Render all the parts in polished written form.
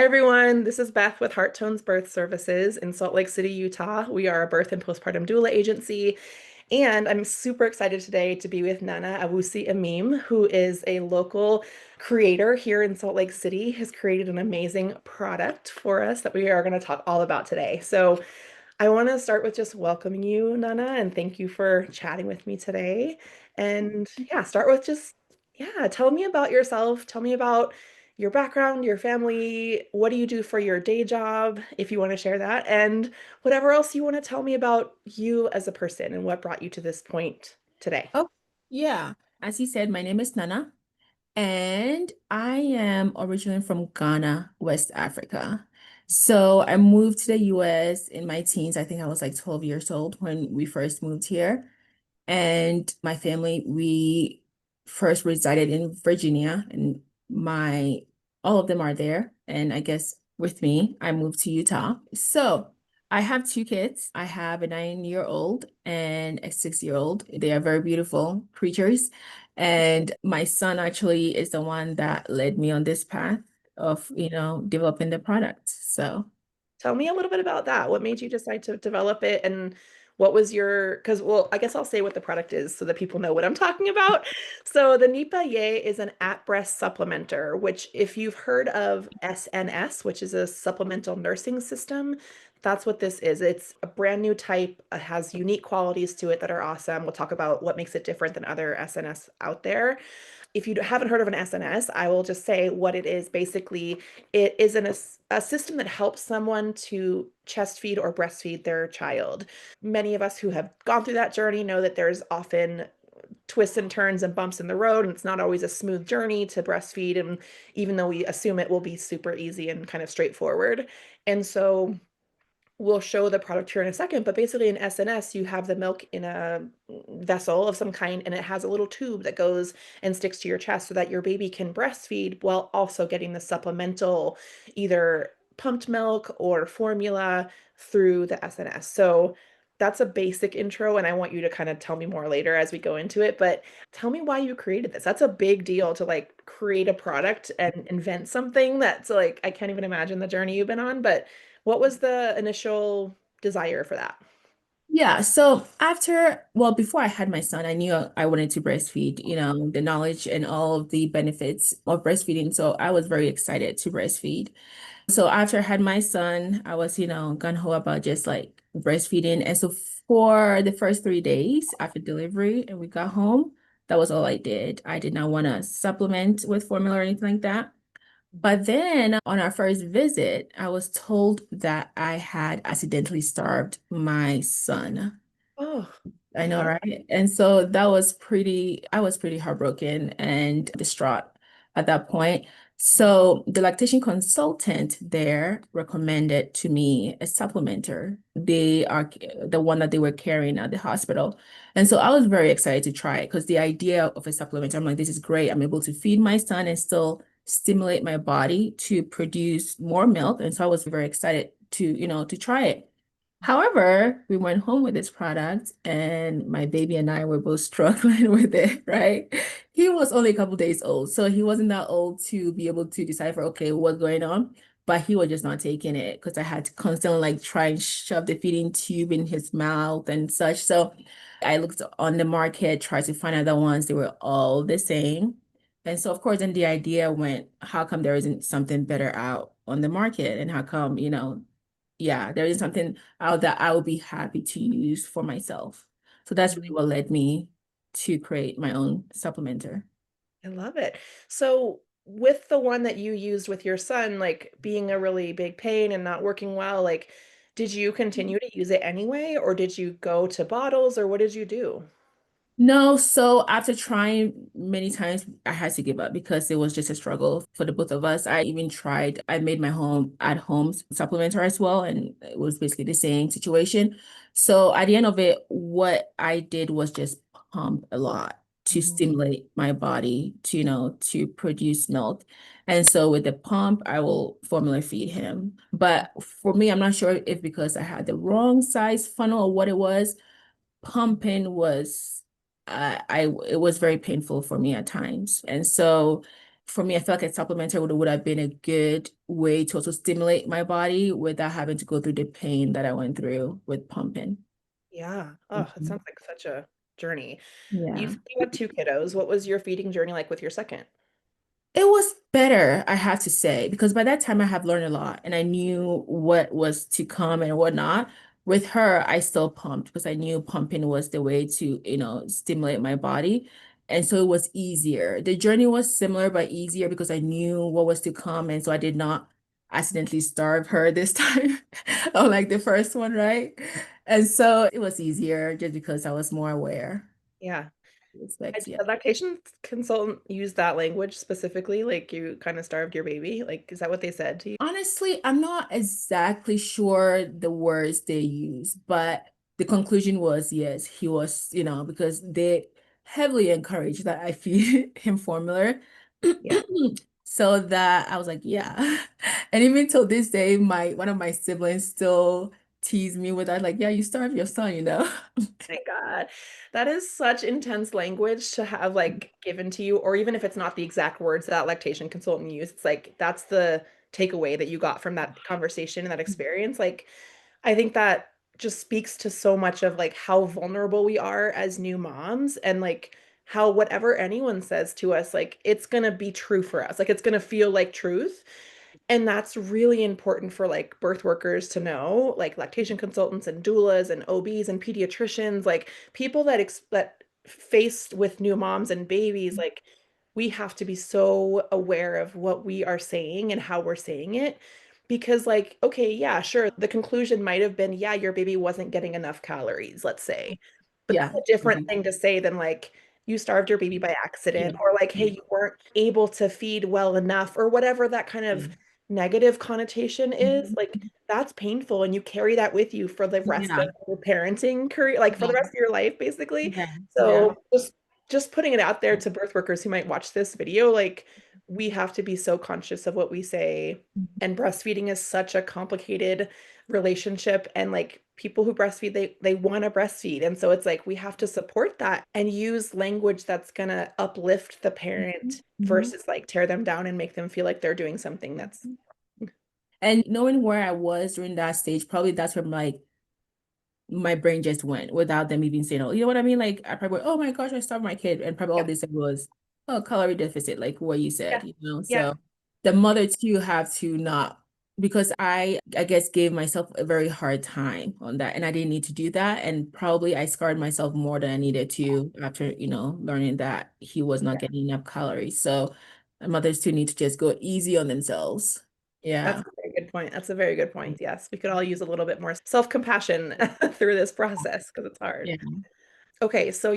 Everyone, this is Beth with Heart Tones Birth Services in Salt Lake City, Utah. We are a birth and postpartum doula agency, and I'm super excited today to be with Nana Ewusi-Emmim, who is a local creator here in Salt Lake City, has created an amazing product for us that we are going to talk all about today. So I want to start with just welcoming you, Nana, and thank you for chatting with me today. And yeah, start with just, yeah, tell me about yourself. Tell me about your background, your family. What do you do for your day job, if you want to share that, and whatever else you want to tell me about you as a person and what brought you to this point today. Oh, yeah. As you said, my name is Nana, and I am originally from Ghana, West Africa. So I moved to the US in my teens. I think I was like 12 years old when we first moved here. And my family, we first resided in Virginia, and my all of them are there. And I guess with me, I moved to Utah. So I have two kids. I have a 9-year-old and a 6-year-old. They are very beautiful creatures. And my son actually is the one that led me on this path of, developing the product. So Tell me a little bit about that. What made you decide to develop it and what was your, because, well, I guess I'll say what the product is so that people know what I'm talking about. So the Nipa Ye is an at-breast supplementer, which if you've heard of SNS, which is a supplemental nursing system, that's what this is. It's a brand new type, has unique qualities to it that are awesome. We'll talk about what makes it different than other SNS out there. If you haven't heard of an SNS, I will just say what it is. Basically, it is a system that helps someone to chest feed or breastfeed their child. Many of us who have gone through that journey know that there's often twists and turns and bumps in the road, and it's not always a smooth journey to breastfeed. And even though we assume it will be super easy and kind of straightforward. And so we'll show the product here in a second, but basically in SNS, you have the milk in a vessel of some kind, and it has a little tube that goes and sticks to your chest so that your baby can breastfeed while also getting the supplemental, either pumped milk or formula through the SNS. So that's a basic intro, and I want you to kind of tell me more later as we go into it, but tell me why you created this. That's a big deal to like create a product and invent something that's like, I can't even imagine the journey you've been on, but what was the initial desire for that? yeah, so well, before I had my son, I knew I wanted to breastfeed, the knowledge and all of the benefits of breastfeeding. So I was very excited to breastfeed. So after I had my son, I was, gung-ho about just like breastfeeding. And so for the first 3 days after delivery and we got home, that was all I did. I did not want to supplement with formula or anything like that. But then on our first visit, I was told that I had accidentally starved my son. Oh, I know, okay. right? And so I was pretty heartbroken and distraught at that point. So the lactation consultant there recommended to me a supplementer. They are the one that they were carrying at the hospital. And so I was very excited to try it because the idea of a supplement, I'm like, this is great. I'm able to feed my son and still stimulate my body to produce more milk. And so I was very excited to try it. However, we went home with this product and my baby and I were both struggling with it, right? He was only a couple days old, so he wasn't that old to be able to decipher, okay, what's going on. But he was just not taking it because I had to constantly like try and shove the feeding tube in his mouth and such. So I looked on the market, tried to find other ones. They were all the same. And so, of course, then the idea went, how come there isn't something better out on the market? And how come, yeah, there is something out that I will be happy to use for myself. So that's really Mhm. what led me to create my own supplementer. I love it. So with the one that you used with your son, like being a really big pain and not working well, like did you continue to use it anyway, or did you go to bottles, or what did you do? No, so after trying many times, I had to give up because it was just a struggle for the both of us. I even tried, I made my home at home supplementer as well, and it was basically the same situation. So at the end of it, what I did was just pump a lot to Mhm. stimulate my body to, to produce milk. And so with the pump, I will formula feed him. But for me, I'm not sure if because I had the wrong size funnel or what it was, pumping was it was very painful for me at times. And so for me, I feel like a supplementer would have been a good way to also stimulate my body without having to go through the pain that I went through with pumping. Yeah. Oh, it Mhm. sounds like such a journey. You Yeah. said you had two kiddos. What was your feeding journey like with your second? It was better, I have to say, because by that time I have learned a lot and I knew what was to come and whatnot. With her, I still pumped because I knew pumping was the way to, stimulate my body. And so it was easier. The journey was similar but easier because I knew what was to come. And so I did not accidentally starve her this time, unlike the first one, right? And so it was easier just because I was more aware. Yeah. Respect, yeah. A lactation consultant use that language specifically? Like you kind of starved your baby? Like, is that what they said to you? Honestly, I'm not exactly sure the words they use, but the conclusion was yes, he was, because they heavily encourage that I feed him formula. Yeah. So that I was like, yeah. And even till this day, my one of my siblings still tease me with that, like, yeah, you starve your son. My God. That is such intense language to have like given to you, or even if it's not the exact words that lactation consultant used, it's like that's the takeaway that you got from that conversation and that experience. Like, I think that just speaks to so much of like how vulnerable we are as new moms and like how whatever anyone says to us, like it's gonna be true for us. Like it's gonna feel like truth. And that's really important for like birth workers to know, like lactation consultants and doulas and OBs and pediatricians, like people that faced with new moms and babies, like we have to be so aware of what we are saying and how we're saying it. Because like, okay, yeah, sure, the conclusion might have been, yeah, your baby wasn't getting enough calories, let's say. But Yeah. that's a different thing to say than like you starved your baby by Yeah. accident or like, hey, Yeah. you weren't able to feed well enough or whatever that kind of negative connotation is, like that's painful and you carry that with you for the rest of Yeah. your parenting career, like for the Yeah. rest of your life, basically. Yeah. Yeah. So just putting it out there to birth workers who might watch this video, like we have to be so conscious of what we say. And breastfeeding is such a complicated relationship and like people who breastfeed they want to breastfeed and so it's like we have to support that and use language that's going to uplift the parent Mhm. versus like tear them down and make them feel like they're doing something that's And knowing where I was during that stage, probably that's where my brain just went without them even saying, oh, you know what I mean? Like I probably, oh my gosh, I starved my kid. And probably all yeah they said was, oh, calorie deficit, like what you yeah said. yeah So the mother too have to not, because I guess gave myself a very hard time on that. And I didn't need to do that. And probably I scarred myself more than I needed to after, learning that he was not yeah. getting enough calories. So mothers too need to just go easy on themselves. That's Yeah. a very good point. That's a very good point. Yes, we could all use a little bit more self-compassion through this process because it's hard. Yeah. Okay, so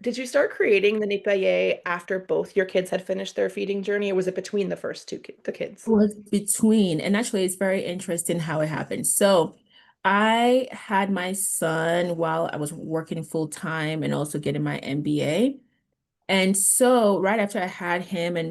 did you start creating the NipaYe after both your kids had finished their feeding journey, or was it between the first the kids? Was between, and actually, it's very interesting how it happened. So, I had my son while I was working full time and also getting my MBA. And so, right after I had him and,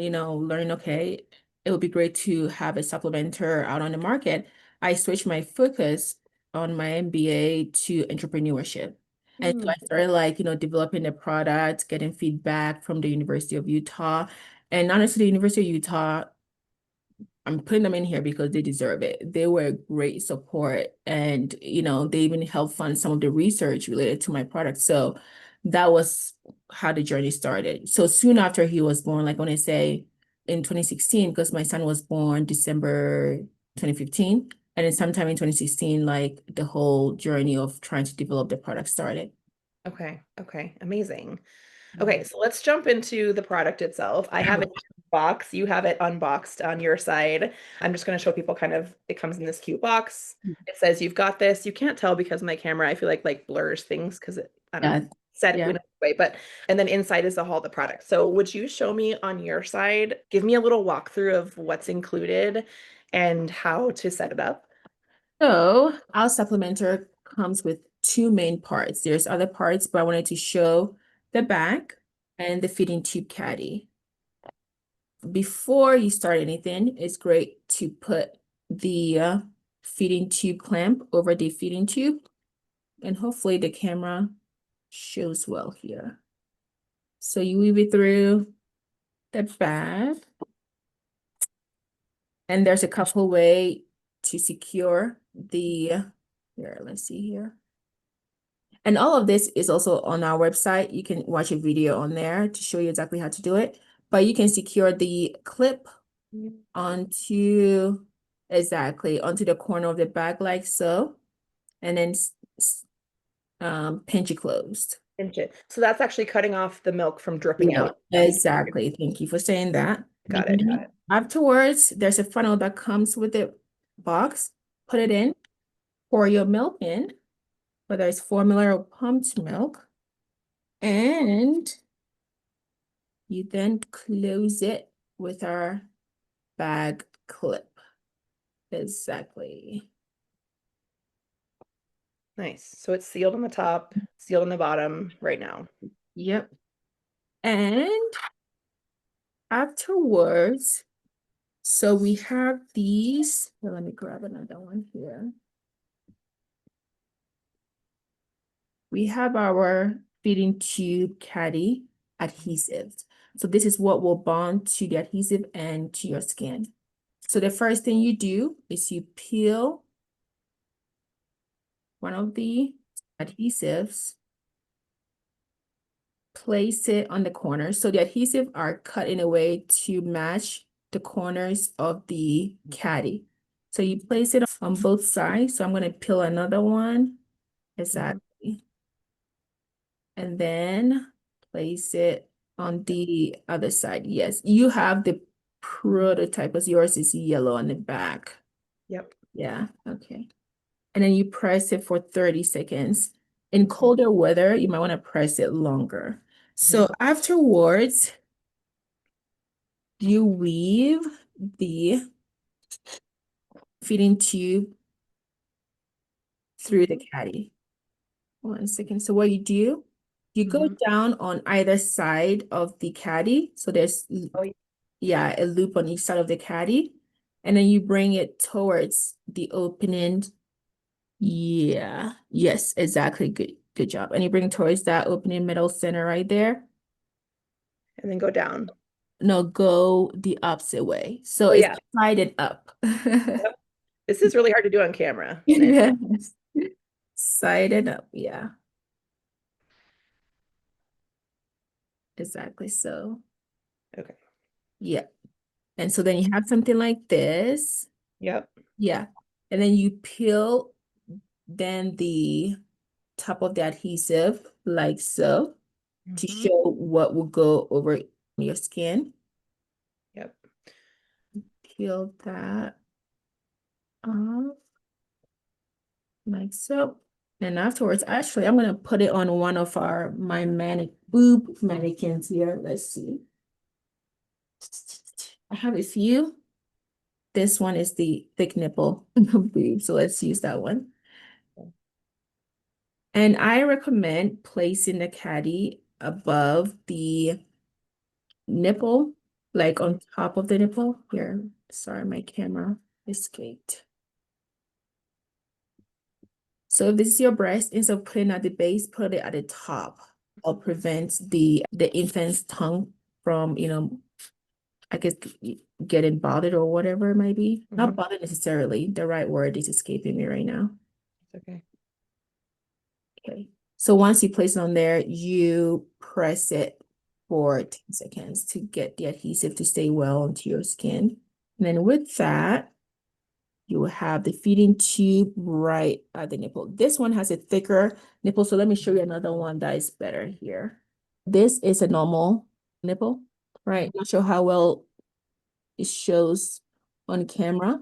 learning, okay, it would be great to have a supplementer out on the market, I switched my focus on my MBA to entrepreneurship. And so Hmm, I started like, developing the product, getting feedback from the University of Utah. And honestly, the University of Utah, I'm putting them in here because they deserve it. They were a great support and, they even helped fund some of the research related to my product. So that was how the journey started. So soon after he was born, like when I say in 2016, because my son was born December 2015, and then sometime in 2016, like the whole journey of trying to develop the product started. okay, okay, amazing. Mhm. Okay, so let's jump into the product itself. I have it in a box. You have it unboxed on your side. I'm just going to show people kind of it comes in this cute box. It says you've got this. You can't tell because my camera, I feel like blurs things because it, I don't know, Yeah. set in Yeah. a way. But and then inside is all the products. So would you show me on your side, give me a little walkthrough of what's included and how to set it up? So our supplementer comes with two main parts. There's other parts, but I wanted to show the back and the feeding tube caddy. Before you start anything, it's great to put the feeding tube clamp over the feeding tube, and hopefully the camera shows well here. So you weave it through the bag. And there's a couple way to secure the, here, let's see here. And all of this is also on our website. You can watch a video on there to show you exactly how to do it. But you can secure the clip onto, exactly, onto the corner of the bag like so. And then pinch it closed. Pinch it. So that's actually cutting off the milk from dripping Yeah, out. exactly. Thank you for saying that. Got it. Got it. Afterwards, there's a funnel that comes with the box. Put it in, pour your milk in, whether it's formula or pumped milk, and you then close it with our bag clip. Exactly. Nice. So it's sealed on the top, sealed on the bottom right now. Yep. And afterwards, so we have these. Here, let me grab another one here. We have our feeding tube caddy adhesives. So this is what will bond to the adhesive and to your skin. So the first thing you do is you peel one of the adhesives, place it on the corner. So the adhesive are cut in a way to match the corners of the caddy. So you place it on both sides. So I'm going to peel another one. Exactly. And then place it on the other side. Yes, you have the prototype because yours is yellow on the back. Yep. Yeah, okay. And then you press it for 30 seconds. In colder weather, you might want to press it longer. So afterwards, you weave the feeding tube through the caddy. 1 second. So what you do, you go down on either side of the caddy. So there's, Oh, yeah, a loop on each side of the caddy. And then you bring it towards the opening. Yeah, yes, exactly. Good job. And you bring it towards that opening middle center right there. and then go down. No, go the opposite way. So Oh, it's yeah. sided up. Yep. This is really hard to do on camera. Nice. Yes. Sided up, yeah. Exactly. So, Okay. yeah. And so then you have something like this. Yep. Yeah. And then you peel then the top of the adhesive like so to show what will go over your skin. Yep. Peel that off like so. And afterwards, actually, I'm gonna put it on one of my boob mannequins here. Let's see. I have a few. This one is the thick nipple boob, so let's use that one. And I recommend placing the caddy above the nipple, like on top of the nipple. Here, sorry, my camera escaped. So if this is your breast, instead of putting at the base, put it at the top. It'll prevent the infant's tongue from, I guess getting bothered or whatever it might be. Not bothered necessarily. The right word is escaping me right now. Okay. Okay. So once you place it on there, you press it for 10 seconds to get the adhesive to stay well onto your skin. And then with that, you will have the feeding tube right at the nipple. This one has a thicker nipple, so let me show you another one that is better here. This is a normal nipple, right? Not sure how well it shows on camera,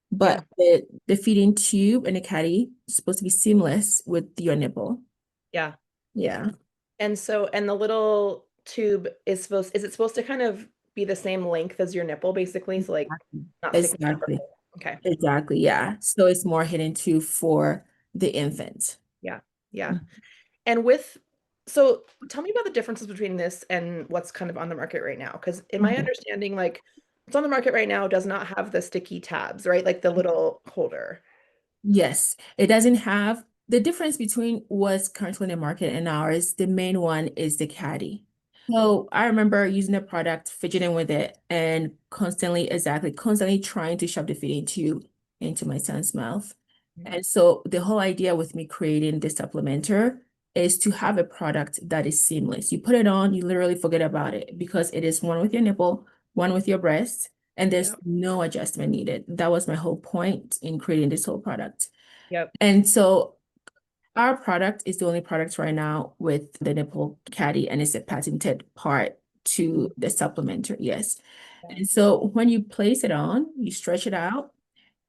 but the feeding tube and the caddy is supposed to be seamless with your nipple. Yeah. Yeah. And so, and the little tube is it supposed to kind of be the same length as your nipple, basically? So like not sticking out. Exactly. Okay. Exactly. Yeah. So it's more hidden too for the infant. Yeah. Yeah. And so tell me about the differences between this and what's kind of on the market right now. Because in my understanding, like what's on the market right now does not have the sticky tabs, right? Like the little holder. Yes, it doesn't have the difference between what's currently in the market and ours. The main one is the caddy. So I remember using the product, fidgeting with it, and constantly trying to shove the feeding tube into my son's mouth. Mhm. And so the whole idea with me creating the supplementer is to have a product that is seamless. You put it on, you literally forget about it because it is one with your nipple, one with your breast, and there's Yep. no adjustment needed. That was my whole point in creating this whole product. Yep. And so our product is the only product right now with the nipple caddy, and it's a patented part to the supplementer. Yes. Yeah. And so when you place it on, you stretch it out,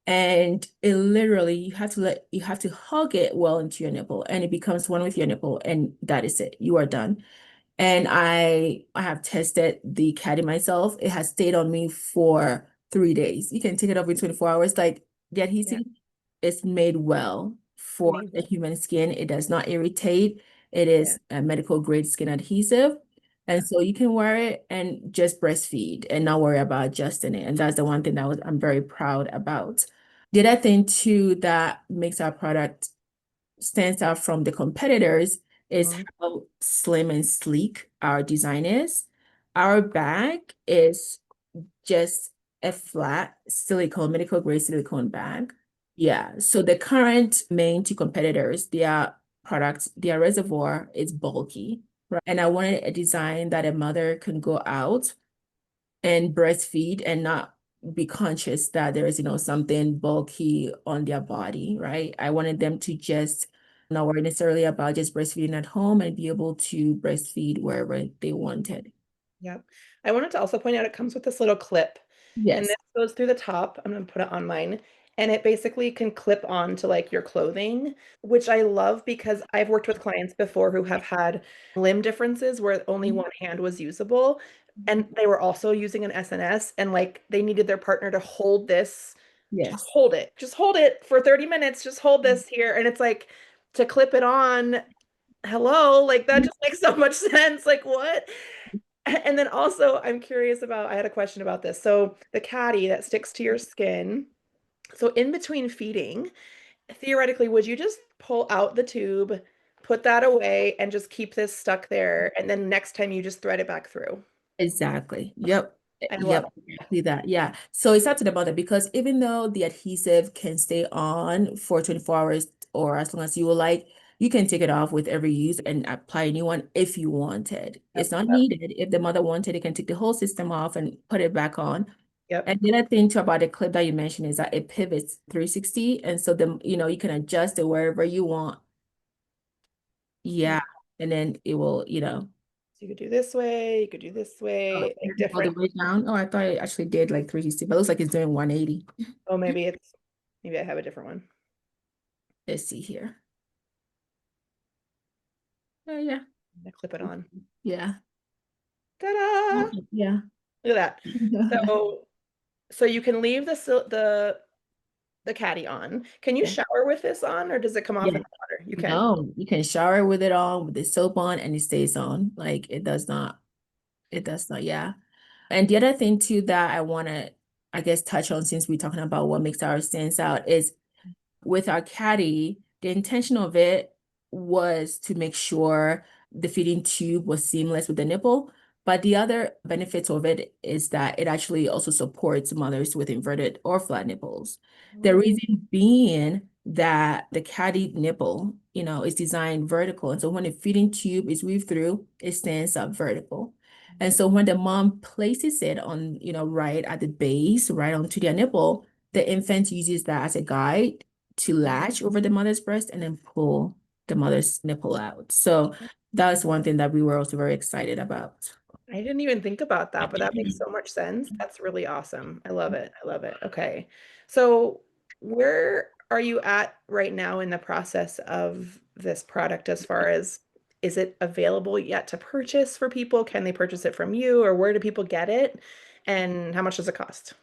and it literally you have to hug it well into your nipple, and it becomes one with your nipple, and that is it. You are done. And I have tested the caddy myself. It has stayed on me for 3 days. You can take it off in 24 hours. Like the Yeah. adhesive is made well for the Amazing. human skin. It does not irritate. It Yeah. is a medical grade skin adhesive. Yeah. And so you can wear it and just breastfeed and not worry about adjusting it. And that's the one thing I'm very proud about. The other thing too that makes our product stands out from the competitors is Mhm. how slim and sleek our design is. Our bag is just a flat silicone, medical grade silicone bag. Yeah. So the current main two competitors, their products, their reservoir is bulky, right? And I wanted a design that a mother can go out and breastfeed and not be conscious that there is, something bulky on their body, right? I wanted them to just not worry necessarily about just breastfeeding at home and be able to breastfeed wherever they wanted. Yep. I wanted to also point out it comes with this little clip, and this Yes. goes through the top. I'm going to put it on mine, and it basically can clip on to like your clothing, which I love because I've worked with clients before who have had limb differences where only one hand was usable, and they were also using an SNS, and like they needed their partner to hold this, Yes. just hold it for 30 minutes, just hold this here, and it's like to clip it on. Hello, like that just makes so much sense. Like what? And then also, I'm curious about, I had a question about this. So, the caddy that sticks to your skin. So, in between feeding, theoretically, would you just pull out the tube, put that away, and just keep this stuck there? And then next time you just thread it back through? Exactly. Yep. I love Yep. Exactly that. Yeah. So it's up to the mother because even though the adhesive can stay on for 24 hours or as long as you would like, you can take it off with every use and apply a new one if you wanted. Yep. It's not needed. If the mother wanted, it can take the whole system off and put it back on. Yep. And the other thing too about the clip that you mentioned is that it pivots 360. And so you can adjust it wherever you want. Mm. Yeah. And then it will, So you could do this way, you could do this oh, way, like all the different. way down. Oh, I thought it actually did like 360, but it looks like it's doing 180. Oh, maybe I have a different one. Let's see here. Oh, yeah. I clip it on. Yeah. Ta-da! Okay, yeah. Look at that. So, so you can leave the caddy on. Can you Yeah. shower with this on, or does it come off Yeah. in the water? You can. No, you can shower with it on, with the soap on, and it stays on. Like it does not, yeah. And the other thing too that I want to, I guess, touch on since we're talking about what makes our stands out is with our caddy, the intention of it was to make sure the feeding tube was seamless with the nipple. But the other benefits of it is that it actually also supports mothers with inverted or flat nipples. The Oh, reason being that the caddy nipple, is designed vertical. And so when the feeding tube is weaved through, it stands up vertical. And so when the mom places it on, right at the base, right onto their nipple, the infant uses that as a guide to latch over the mother's breast and then pull the mother's nipple out. So that was one thing that we were also very excited about. I didn't even think about that, but that makes so much sense. That's really awesome. I love it. I love it. Okay. So, where are you at right now in the process of this product as far as is it available yet to purchase for people? Can they purchase it from you, or where do people get it? And how much does it cost?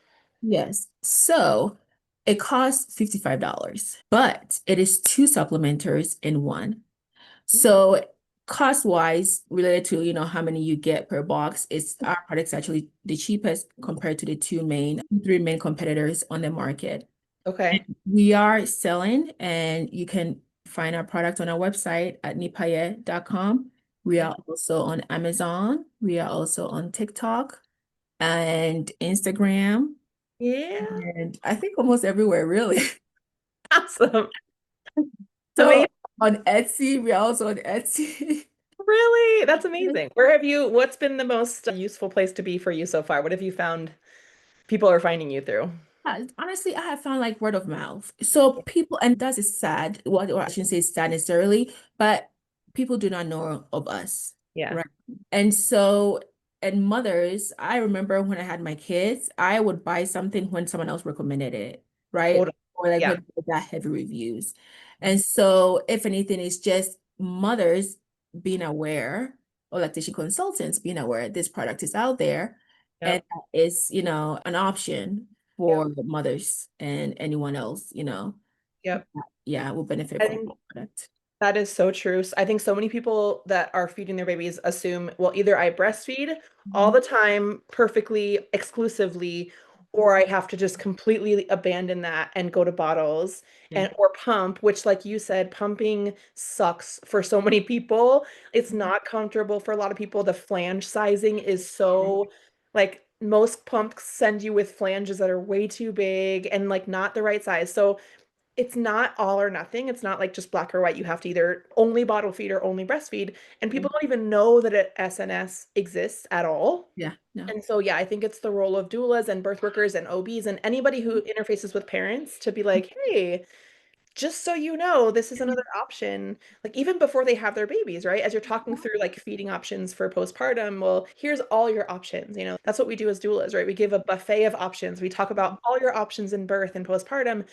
Yes. So it costs $55, but it is two supplementers in one. So cost wise, related to, how many you get per box, it's our product's actually the cheapest compared to the three main competitors on the market. Okay. We are selling, and you can find our product on our website at nippaye.com. We are also on Amazon. We are also on TikTok and Instagram. Yeah. And I think almost everywhere, really. Awesome. So Amazing. on Etsy, we are also on Etsy. Really? That's amazing. What's been the most useful place to be for you so far? What have you found people are finding you through? Honestly, I have found like word of mouth. So people, and that is sad. What I shouldn't say sad necessarily, but people do not know of us, Yeah. right? And so, and mothers, I remember when I had my kids, I would buy something when someone else recommended it, right? Totally. Or like Yeah. when that heavy reviews. And so, if anything, it's just mothers being aware, or lactation consultants being aware this product is out there and Yep. is, an option Yep. for the mothers and anyone else, Yep. yeah, will benefit I from think the product. that is so true. I think so many people that are feeding their babies assume, well, either I breastfeed all Mhm. the time, perfectly, exclusively, or I have to just completely abandon that and go to bottles Yeah. and or pump, which like you said, pumping sucks for so many people. It's not comfortable for a lot of people. The flange sizing is so like most pumps send you with flanges that are way too big and like not the right size. So it's not all or nothing. It's not like just black or white. You have to either only bottle feed or only breastfeed. And Yeah. people don't even know that an SNS exists at all. Yeah. No. And so, yeah, I think it's the role of doulas and birth workers and OBs and anybody who interfaces with parents to be like, hey, just so you know, this is another option. Like even before they have their babies, right? As you're talking through like feeding options for postpartum, well, here's all your options. That's what we do as doulas, right? We give a buffet of options. We talk about all your options in birth and postpartum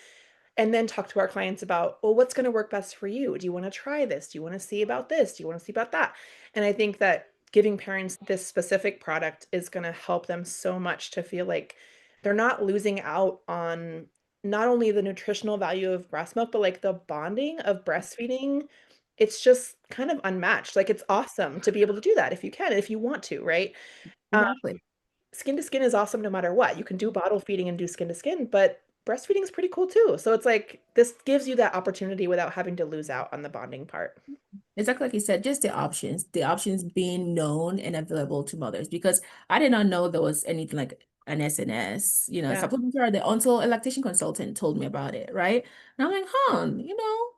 and then talk to our clients about, well, what's going to work best for you? Do you want to try this? Do you want to see about this? Do you want to see about that? And I think that giving parents this specific product is going to help them so much to feel like they're not losing out on not only the nutritional value of breast milk, but like the bonding of breastfeeding. It's just kind of unmatched. Like it's awesome to be able to do that if you can, and if you want to, right? Um, Exactly. Skin to skin is awesome no matter what. You can do bottle feeding and do skin to skin, but breastfeeding is pretty cool too. So it's like this gives you that opportunity without having to lose out on the bonding part. Exactly like you said, just the options being known and available to mothers because I did not know there was anything like an SNS, Yeah. supplementary until a lactation consultant told me about it, right? And I'm like, huh,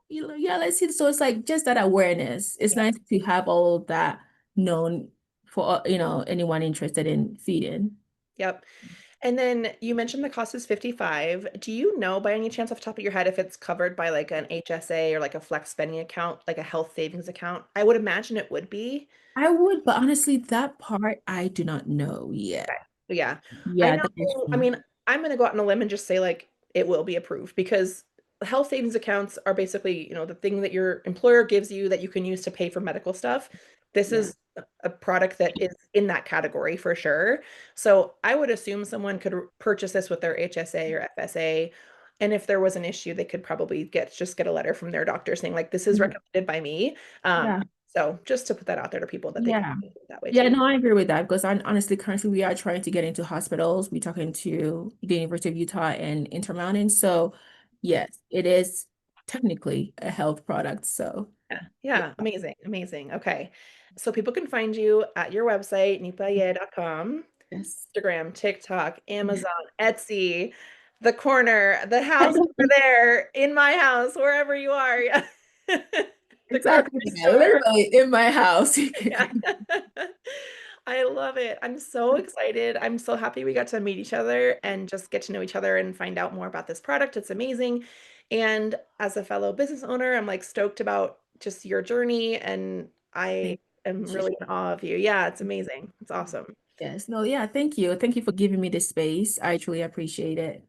yeah, let's see. So it's like just that awareness. It's Yeah. nice to have all of that known for, anyone interested in feeding. Yep. And then you mentioned the cost is 55. Do you know by any chance off the top of your head if it's covered by like an HSA or like a flex spending account, like a health savings account? I would imagine it would be. I would, but honestly, that part I do not know yet. Okay. Yeah. I Yeah, that is know. I true. mean, I'm going to go out on a limb and just say like it will be approved because health savings accounts are basically, the thing that your employer gives you that you can use to pay for medical stuff. This Yeah. is a product that is in that category for sure. So I would assume someone could purchase this with their HSA or FSA. And if there was an issue, they could probably get a letter from their doctor saying like this is Mhm. recommended by me. Um, Yeah. so just to put that out there to people that they can Yeah. do it that way Yeah, too. no, I agree with that because honestly, currently we are trying to get into hospitals. We're talking to the University of Utah and Intermountain. So yes, it is technically a health product. So Yeah, yeah, yeah, amazing, amazing. Okay. So people can find you at your website, nipaye.com, yes. Instagram, TikTok, Amazon, Etsy, the corner, the house over there, in my house, wherever you are. Yeah. The Exactly. grocery Yeah, store. literally in my house. Yeah. I love it. I'm so excited. I'm so happy we got to meet each other and just get to know each other and find out more about this product. It's amazing. And as a fellow business owner, I'm like stoked about just your journey and I Thank am you. really in awe of you. Yeah, it's amazing. It's awesome. Yes. No, yeah, thank you. Thank you for giving me this space. I truly appreciate it.